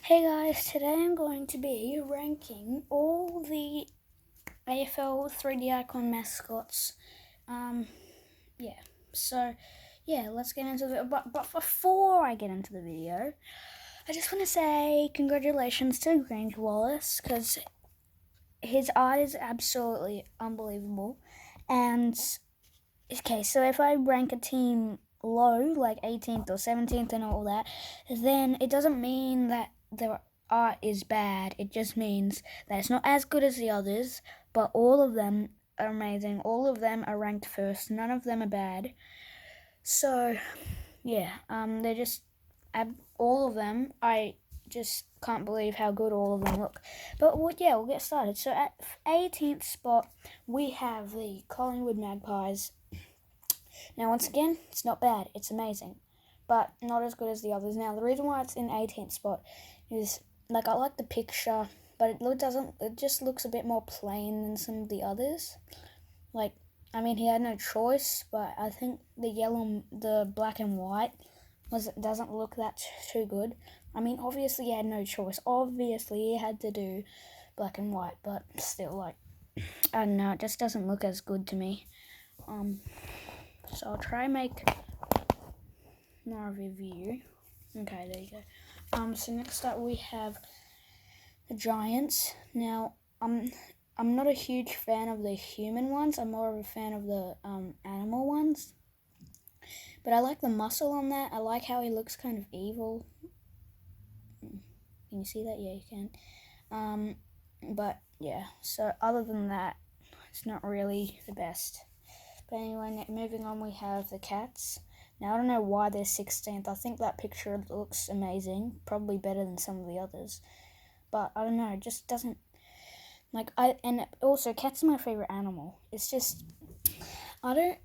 Hey guys, today I'm going to be ranking all the AFL 3D Icon mascots. Let's get into it. But before I get into the video, I just want to say congratulations to Grange Wallace, because his art is absolutely unbelievable. And, okay, so if I rank a team low, like 18th or 17th and all that, then it doesn't mean that their art is bad. It just means that it's not as good as the others, but all of them are amazing. All of them are ranked first. None of them are bad. So, yeah, they're just all of them. I just can't believe how good all of them look. But we'll get started. So at 18th spot, we have the Collingwood Magpies. Now, once again, it's not bad. It's amazing, but not as good as the others. Now, the reason why it's in 18th spot is, like, I like the picture, but it just looks a bit more plain than some of the others. Like, I mean, he had no choice, but I think the black and white doesn't look that too good. I mean, obviously he had no choice. Obviously he had to do black and white, but still, like, I don't know, it just doesn't look as good to me. So I'll try and make more review. Okay, there you go. So next up we have the Giants. Now, I'm not a huge fan of the human ones. I'm more of a fan of the animal ones. But I like the muscle on that. I like how he looks kind of evil. Can you see that? Yeah, you can. But yeah, so other than that, it's not really the best. But anyway, moving on, we have the Cats. Now, I don't know why they're 16th. I think that picture looks amazing. Probably better than some of the others. But I don't know, it just doesn't... And also, cats are my favourite animal. It's just... I don't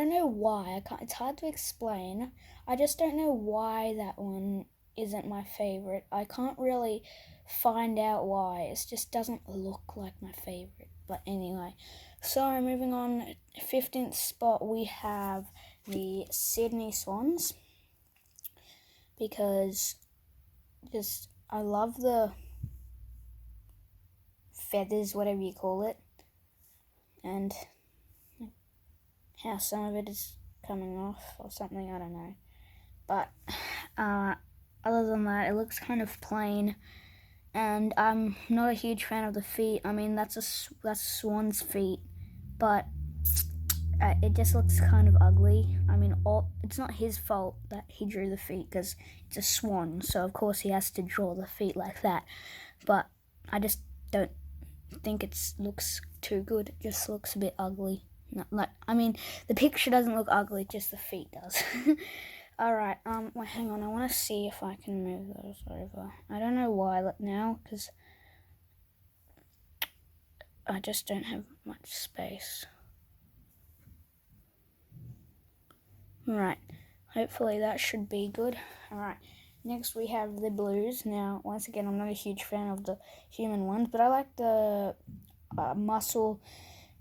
know why. It's hard to explain. I just don't know why that one isn't my favourite. I can't really find out why. It just doesn't look like my favourite. But anyway... So, moving on, 15th spot, we have the Sydney Swans, because I love the feathers, whatever you call it, and how some of it is coming off or something, I don't know. But other than that, it looks kind of plain. And I'm not a huge fan of the feet. I mean, that's swan's feet, but it just looks kind of ugly. I mean, it's not his fault that he drew the feet, because it's a swan, so of course he has to draw the feet like that. But I just don't think it looks too good. It just looks a bit ugly. The picture doesn't look ugly, just the feet does. Alright, well, hang on, I want to see if I can move those over. I don't know why now, because I just don't have much space. Right, hopefully that should be good. Alright, next we have the Blues. Now, once again, I'm not a huge fan of the human ones, but I like the muscle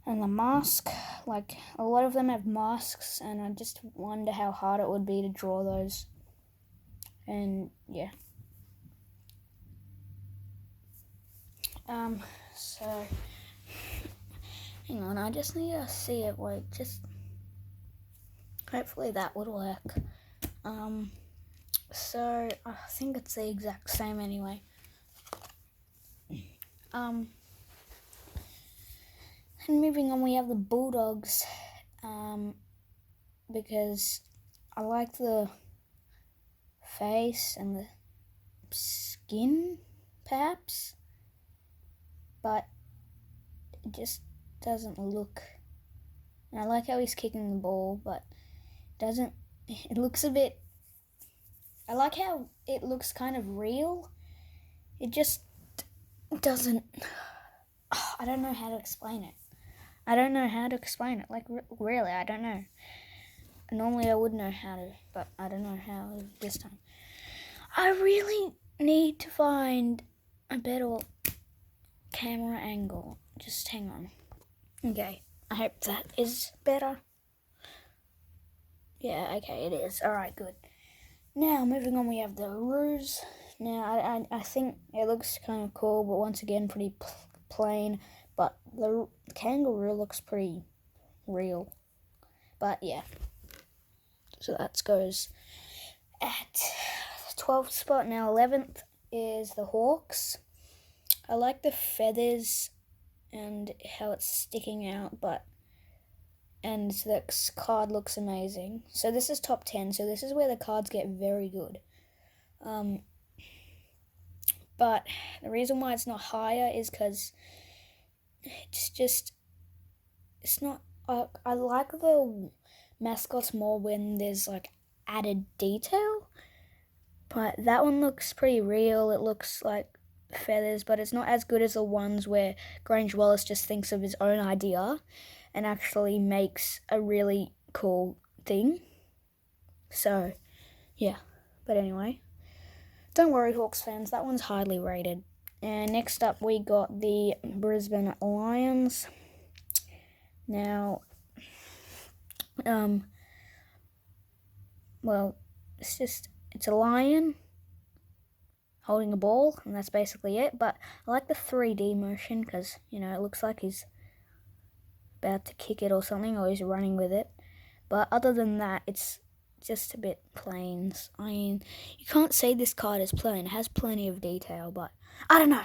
and the mask. Like, a lot of them have masks, and I just wonder how hard it would be to draw those. And yeah. So hang on, I just need to see it work. Hopefully that would work. So I think it's the exact same anyway. And moving on, we have the Bulldogs, because I like the face and the skin, perhaps, but it just doesn't look... And I like how he's kicking the ball, but it looks a bit... I like how it looks kind of real. It just doesn't... I don't know how to explain it. Like, really, I don't know. Normally I would know how to, but I don't know how this time. I really need to find a better camera angle. Just hang on. Okay, I hope that is better. Yeah, okay, it is. Alright, good. Now, moving on, we have the Roos. Now, I think it looks kind of cool, but once again, pretty plain. But the kangaroo looks pretty real. But yeah. So that goes at 12th spot. Now 11th is the hawks. I like the feathers and how it's sticking out, and the card looks amazing. So this is top 10, so this is where the cards get very good. But the reason why it's not higher is because it's not, I like the mascots more when there's like added detail, but that one looks pretty real. It looks like feathers, but it's not as good as the ones where Grange Wallace just thinks of his own idea and actually makes a really cool thing. So yeah, but anyway, don't worry, Hawks fans, that one's highly rated. And next up we got the Brisbane Lions. Now well, it's a lion holding a ball, and that's basically it. But I like the 3D motion because, it looks like he's about to kick it or something, or he's running with it. But other than that, it's just a bit plain. I mean, you can't say this card is plain. It has plenty of detail, but I don't know.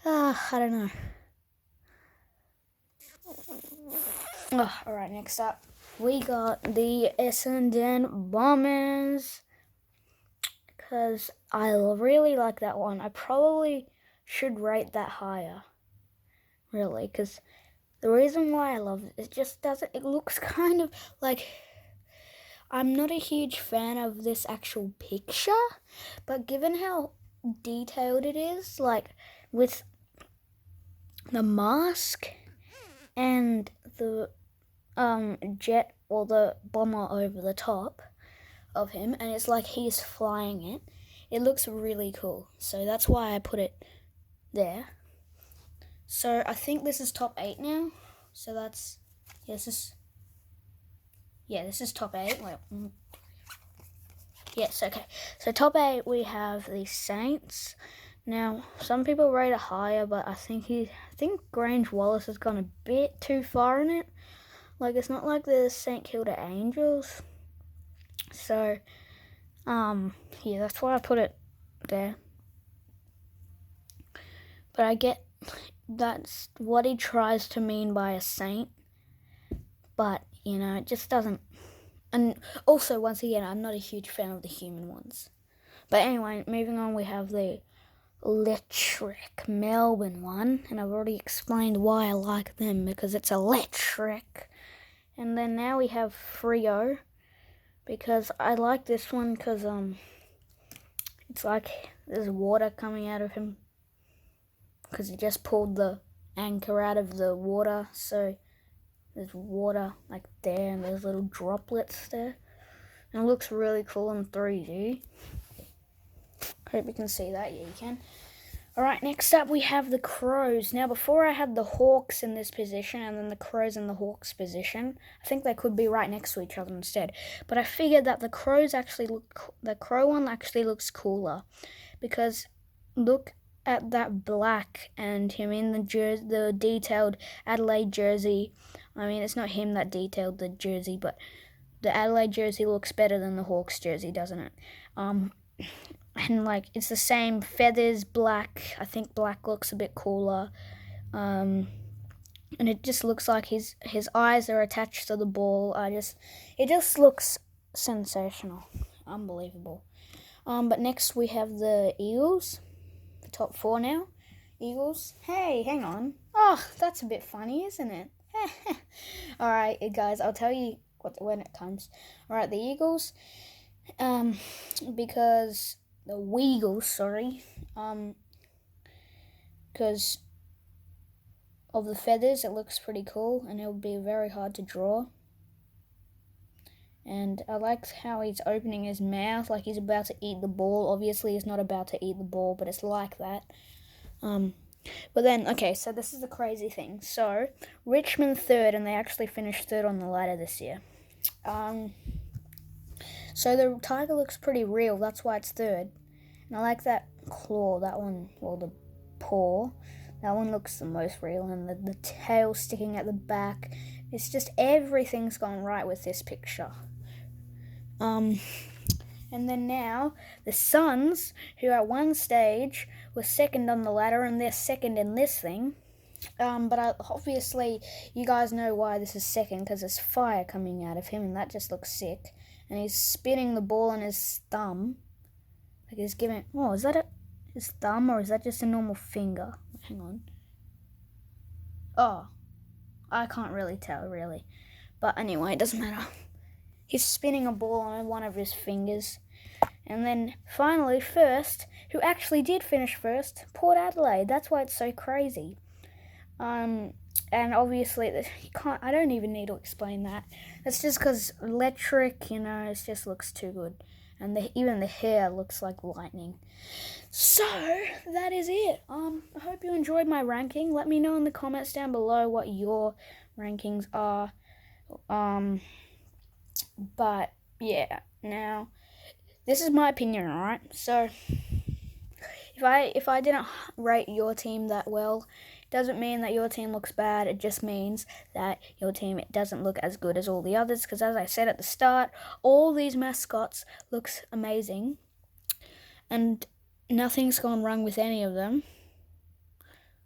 I don't know. Alright, next up, we got the Essendon Bombers. Because I really like that one. I probably should rate that higher. Really, because the reason why I love it it looks kind of like, I'm not a huge fan of this actual picture, but given how detailed it is, like with the mask and the jet or the bomber over the top of him, and it's like he's flying it. It looks really cool, so that's why I put it there. So I think this is top 8 now. So that's this is top 8. Wait, yes, okay. So top 8 we have the Saints. Now some people rate it higher, but I think Grange Wallace has gone a bit too far in it. Like, it's not like the St Kilda Angels. So, yeah, that's why I put it there. But I get that's what he tries to mean by a saint. But, it just doesn't. And also, once again, I'm not a huge fan of the human ones. But anyway, moving on, we have the electric Melbourne one. And I've already explained why I like them, because it's electric. And then now we have Freo. Because I like this one because it's like there's water coming out of him because he just pulled the anchor out of the water, so there's water like there and there's little droplets there, and it looks really cool in 3D. Hope you can see that. Yeah, you can. Alright, next up we have the Crows. Now, before I had the Hawks in this position and then the Crows in the Hawks position, I think they could be right next to each other instead. But I figured that the Crow one actually looks cooler, because look at that black and him in the detailed Adelaide jersey. I mean, it's not him that detailed the jersey, but the Adelaide jersey looks better than the Hawks jersey, doesn't it? And like, it's the same feathers, black. I think black looks a bit cooler. And it just looks like his eyes are attached to the ball. It just looks sensational. Unbelievable. But next we have the Eagles. The top 4 now. Eagles. Hey, hang on. Oh, that's a bit funny, isn't it? Alright, guys, I'll tell you when it comes. Alright, the Eagles. Because the Weagles, sorry, because of the feathers, it looks pretty cool, and it would be very hard to draw. And I like how he's opening his mouth like he's about to eat the ball. Obviously, he's not about to eat the ball, but it's like that. But then, okay, so this is the crazy thing. So, Richmond 3rd, and they actually finished 3rd on the ladder this year. So the tiger looks pretty real, that's why it's 3rd. And I like that claw, that one, well, the paw. That one looks the most real, and the tail sticking at the back. It's just everything's gone right with this picture. And then now, the Suns, who at one stage were second on the ladder, and they're second in this thing. But obviously, you guys know why this is second, because there's fire coming out of him, and that just looks sick. And he's spinning the ball on his thumb. Like he's giving... Oh, is that his thumb, or is that just a normal finger? Hang on. Oh, I can't really tell, really. But anyway, it doesn't matter. He's spinning a ball on one of his fingers. And then finally, first, who actually did finish first, Port Adelaide. That's why it's so crazy. And obviously, you can't. I don't even need to explain that. That's just because electric, it just looks too good. And even the hair looks like lightning. So, that is it. I hope you enjoyed my ranking. Let me know in the comments down below what your rankings are. But, yeah, now... This is my opinion, alright? So, if I didn't rate your team that well, it doesn't mean that your team looks bad. It just means that your team doesn't look as good as all the others. Because as I said at the start, all these mascots looks amazing, and nothing's gone wrong with any of them.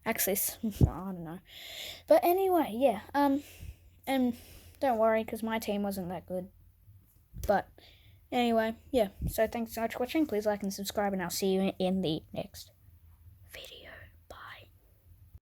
Actually, I don't know. But anyway, yeah. And don't worry, because my team wasn't that good. But... Anyway, yeah, so thanks so much for watching. Please like and subscribe, and I'll see you in the next